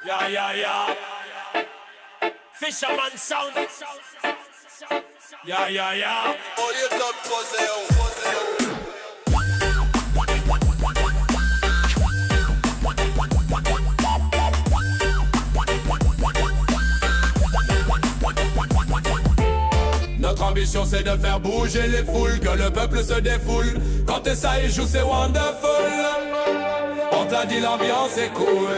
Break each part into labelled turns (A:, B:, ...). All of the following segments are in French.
A: Yeah, yeah, yeah. Fisherman sound. Yeah, yeah, yeah.
B: Notre ambition c'est de faire bouger les foules, que le peuple se défoule. Quand ça y joue c'est wonderful. On te l'a dit, l'ambiance est cool.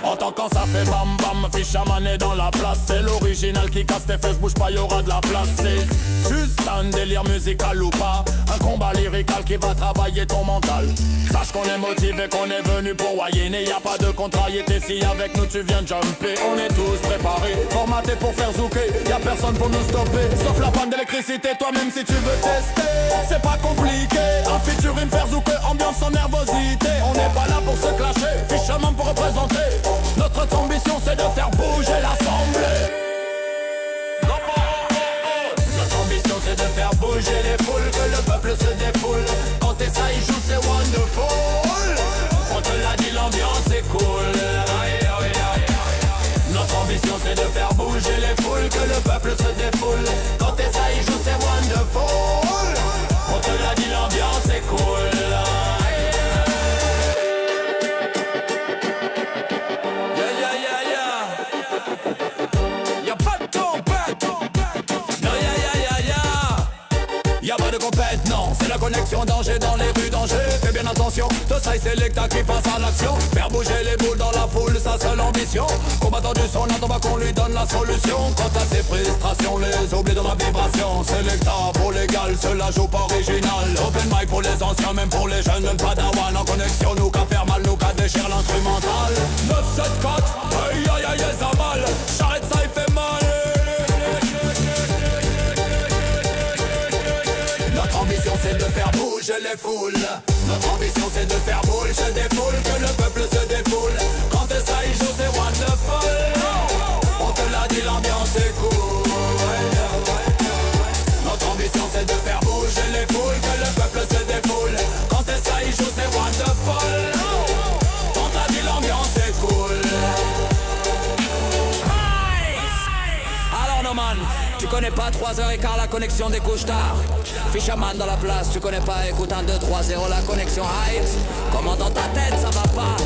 B: En tant quand ça fait bam bam, Fisherman est dans la place. C'est l'original qui casse tes fesses, bouge pas, y'aura de la place. C'est juste un délire musical ou pas, un combat lyrical qui va travailler ton mental. Sache qu'on est motivé, qu'on est venu pour wayiner. Y a pas de contrariété si avec nous tu viens jumper. On est tous préparés, formatés pour faire zouker. Y'a personne pour nous stopper, sauf la panne d'électricité. Toi-même si tu veux tester, c'est pas compliqué. Un featuring faire zouker, ambiance sans nervosité. On n'est pas là pour se clasher, Fisherman pour représenter. Notre ambition c'est de faire bouger l'assemblée. Notre ambition c'est de faire bouger les foules, que le peuple se défoule. Quand ça y joue c'est wonderful. On te l'a dit, l'ambiance est cool. Notre ambition c'est de faire bouger les foules, que le peuple se défoule. Quand ça y joue c'est wonderful. On te l'a dit, l'ambiance est cool. Compète, non, c'est la connexion, danger dans les rues, danger. Fais bien attention, tout ça c'est l'État qui passe à l'action. Faire bouger les boules dans la foule, sa seule ambition. Combattant du son, n'attend pas qu'on lui donne la solution. Quant à ses frustrations, les oublie dans la vibration. C'est l'État pour légal, cela joue pas original. Open mic pour les anciens, même pour les jeunes, même pas d'Awan. En connexion, nous qu'à faire mal, nous qu'à déchirer l'instrumental. 974, aïe aïe aïe, ça mal. J'arrête ça, il fait mal. Notre ambition c'est de faire bouger les foules. Notre ambition c'est de faire bouger des foules, que le peuple se défoule. Quand ça y joue c'est wonderful. On te l'a dit, l'ambiance est cool. Notre ambition c'est de faire bouger les foules, que le peuple se défoule. Quand ça y joue c'est wonderful. On t'a dit, l'ambiance est cool. Alors no man, tu connais pas 3h15 la connexion des couches tard. Fisherman dans la place, tu connais pas, écoute un 2, 3, 0 la connexion height. Comment dans ta tête ça va pas?